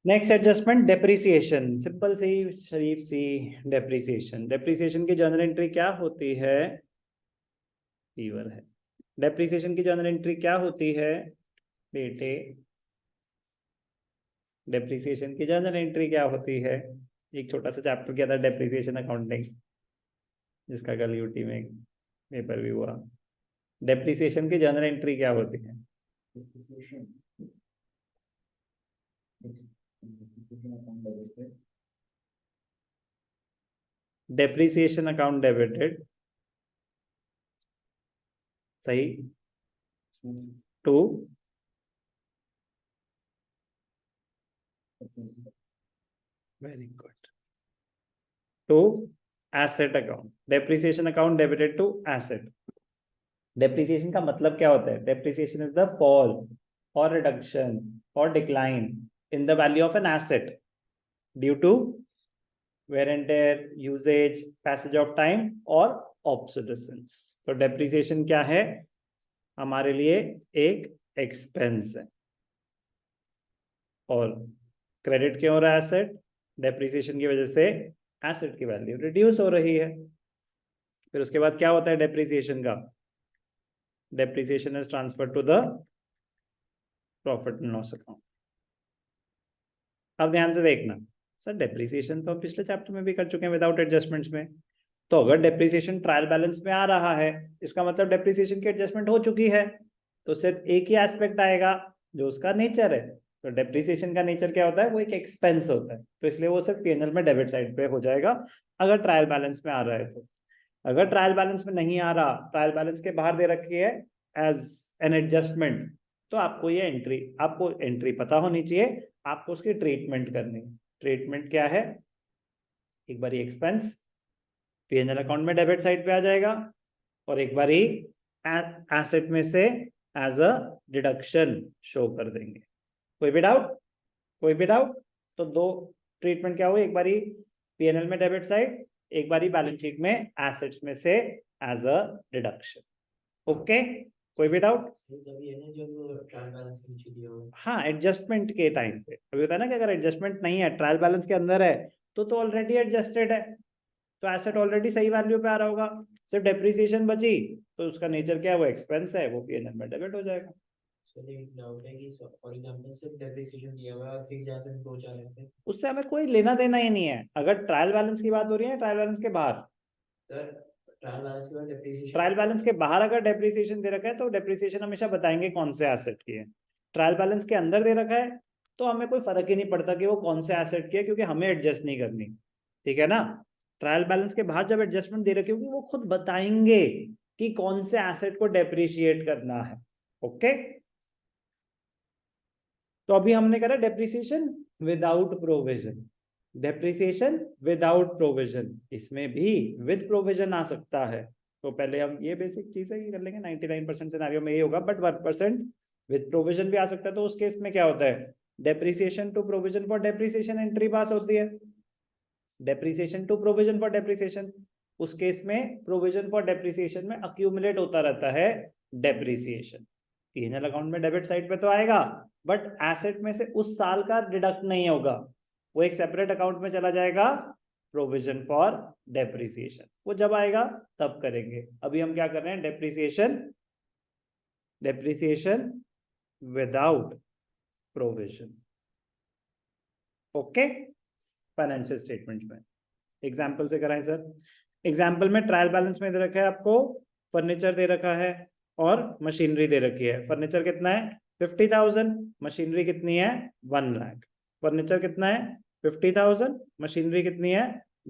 Next adjustment depreciation, simple सी शरीफ सी depreciation. Depreciation की journal entry क्या होती है? फीवर है। डेप्रिसिएशन की जर्नल एंट्री क्या होती है बेटे? डेप्रिसिएशन की जर्नल एंट्री क्या होती है? एक छोटा सा चैप्टर किया था डेप्रिसिएशन अकाउंटिंग, जिसका कल यूटी में पेपर भी हुआ। डेप्रिसिएशन की जर्नल एंट्री क्या होती है? डेप्रिसिएशन अकाउंट डेबिटेड, सही, to very good, to asset account. Depreciation account debited to asset. Depreciation का मतलब क्या होता है? डेप्रिसिएशन इज द फॉल और रिडक्शन और decline in the value of an asset due to wear and tear, usages, passage of time और obsolescence. तो depreciation क्या है? हमारे लिए एक एक्सपेंस है। और क्रेडिट क्यों हो रहा है एसेट? डेप्रिसिएशन की वजह से एसेट की वैल्यू रिड्यूस हो रही है। फिर उसके बाद क्या होता है डेप्रिसिएशन का? Depreciation is transfer to the profit and loss account. अब ध्यान से देखना, सर डेप्रिसिएशन तो हम पिछले चैप्टर में भी कर चुके हैं विदाउट एडजस्टमेंट्स में। तो अगर डेप्रिसिएशन ट्रायल बैलेंस में आ रहा है, इसका मतलब डेप्रिसिएशन की एडजस्टमेंट हो चुकी है। तो सिर्फ एक ही एस्पेक्ट आएगा जो उसका नेचर है। तो डेप्रिसिएशन का नेचर क्या होता है? वो एक एक्सपेंस होता है, तो इसलिए वो सिर्फ पीएनएल में डेबिट साइड पे हो जाएगा अगर ट्रायल बैलेंस में आ रहा है तो। अगर ट्रायल बैलेंस में नहीं आ रहा, ट्रायल बैलेंस के बाहर दे रखी है एज एन एडजस्टमेंट, तो आपको एंट्री पता होनी चाहिए, आपको उसकी ट्रीटमेंट करनी। ट्रीटमेंट क्या है? एक बार एक्सपेंस पीएनएल अकाउंट में डेबिट साइड पे आ जाएगा, और एक बार एसेट में से एज अ डिडक्शन शो कर देंगे। कोई भी डाउट? कोई भी डाउट? तो दो ट्रीटमेंट क्या हुई, एक बारी पीएनएल में डेबिट साइड, एक बारी बैलेंस शीट में एसेट्स में से एज अ डिडक्शन। ओके, कोई भी डाउट? हाँ, एडजस्टमेंट के टाइम पे अभी होता है ना कि अगर एडजस्टमेंट नहीं है, ट्रायल बैलेंस के अंदर है, तो ऑलरेडी एडजस्टेड है, तो एसेट ऑलरेडी सही वैल्यू पे आ रहा होगा। सिर्फ डेप्रिसिएशन बची, तो उसका नेचर क्या है? वो एक्सपेंस है, वो पीएनएल में डेबिट हो जाएगा। उससे हमें कोई लेना देना ही नहीं है। अगर ट्रायल बैलेंस की बात हो रही है, ट्रायल बैलेंस के बाहर, ट्रायल बैलेंस के बाहर अगर डेप्रिसिएशन दे रखा है तो डेप्रिसिएशन हमेशा बताएंगे कौन से एसेट की है। ट्रायल बैलेंस के अंदर दे रखा है तो हमें कोई फर्क ही नहीं पड़ता कि वो कौन से एसेट की है, क्योंकि हमें एडजस्ट नहीं करनी। ठीक है ना? ट्रायल बैलेंस के बाहर जब एडजस्टमेंट दे रखी होगी, वो खुद बताएंगे कि कौन से एसेट को डेप्रिशिएट करना है। ओके, तो अभी हमने करा depreciation without provision. Depreciation without provision, इसमें भी विद प्रोविजन आ सकता है। तो पहले हम ये बेसिक चीजें ही कर लेंगे। 99% सिनेरियो में ये होगा, बट 1% विद प्रोविजन भी आ सकता है। तो उस केस में क्या होता है? Depreciation to provision for depreciation entry pass होती है। Depreciation to provision for depreciation, उस केस में प्रोविजन फॉर डेप्रिसिएशन में अक्यूमुलेट होता रहता है डेप्रिसिएशन। पीएनएल अकाउंट में डेबिट साइड पे तो आएगा, बट एसेट में से उस साल का डिडक्ट नहीं होगा, वो एक सेपरेट अकाउंट में चला जाएगा, प्रोविजन फॉर डेप्रिसिएशन। वो जब आएगा तब करेंगे। अभी हम क्या कर रहे हैं? Depreciation, depreciation without provision. Okay, financial statement में एग्जाम्पल से कराएं सर। एग्जाम्पल में ट्रायल बैलेंस में दे रखा है आपको, फर्नीचर दे रखा है और मशीनरी दे रखी है। फर्नीचर कितना है? 50,000। मशीनरी कितनी है? 1 लाख। फर्नीचर कितना है? 50,000। मशीनरी कितनी है?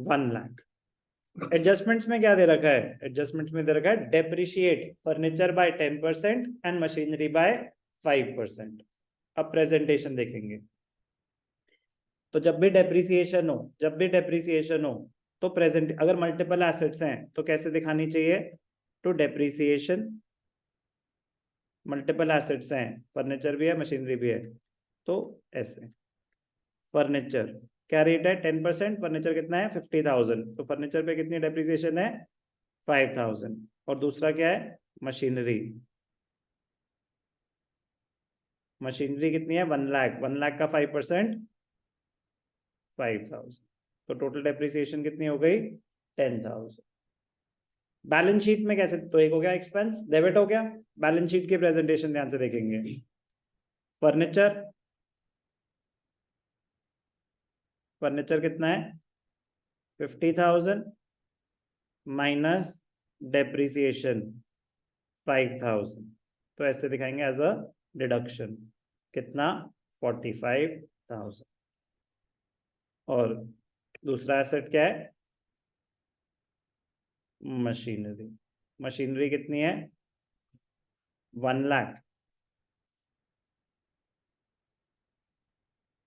1 लाख। एडजस्टमेंट्स में क्या दे रखा है? एडजस्टमेंट्स में दे रखा है depreciate furniture by 10% and machinery by 5%। अब प्रेजेंटेशन देखेंगे। तो जब भी डेप्रिसिएशन हो, जब भी डेप्रिसिएशन हो, तो प्रेजेंट, अगर मल्टीपल एसेट्स हैं तो कैसे दिखानी चाहिए? टू डेप्रिसिएशन, मल्टीपल एसेट्स हैं, फर्नीचर भी है, मशीनरी भी है, तो ऐसे। फर्नीचर क्या रेट है? 10%। फर्नीचर कितना है? 50,000। तो फर्नीचर पे कितनी डेप्रिसिएशन है? 5,000। और दूसरा क्या है? मशीनरी। मशीनरी कितनी है? 1 लाख। 1 लाख का 5%, 5,000, तो टोटल डेप्रिसिएशन कितनी हो गई 10,000। बैलेंस शीट में कैसे, तो एक हो गया एक्सपेंस, डेबिट हो गया। बैलेंस शीट की प्रेजेंटेशन ध्यान से देखेंगे। फर्नीचर, फर्नीचर कितना है 50,000 माइनस डेप्रिसिएशन 5,000, तो ऐसे दिखाएंगे एज अ डिडक्शन, कितना 45,000। और दूसरा एसेट क्या है मशीनरी, मशीनरी कितनी है 1 लाख,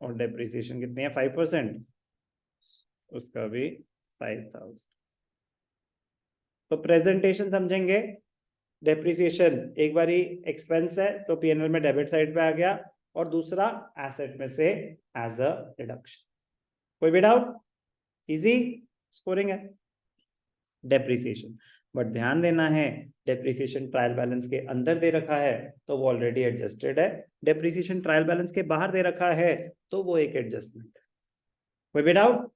और डेप्रिसिएशन कितनी है 5%, उसका भी 5,000। तो प्रेजेंटेशन समझेंगे। डेप्रिसिएशन एक बारी एक्सपेंस है तो पीएनएल में डेबिट साइड पे आ गया, और दूसरा एसेट में से एज अ डिडक्शन। कोई भी डाउट? इजी स्कोरिंग है डेप्रिसिएशन। बट ध्यान देना है डेप्रिसिएशन ट्रायल बैलेंस के अंदर दे रखा है तो वो ऑलरेडी एडजस्टेड है, डेप्रिसिएशन ट्रायल बैलेंस के बाहर दे रखा है तो वो एक एडजस्टमेंट है। कोई भी डाउट?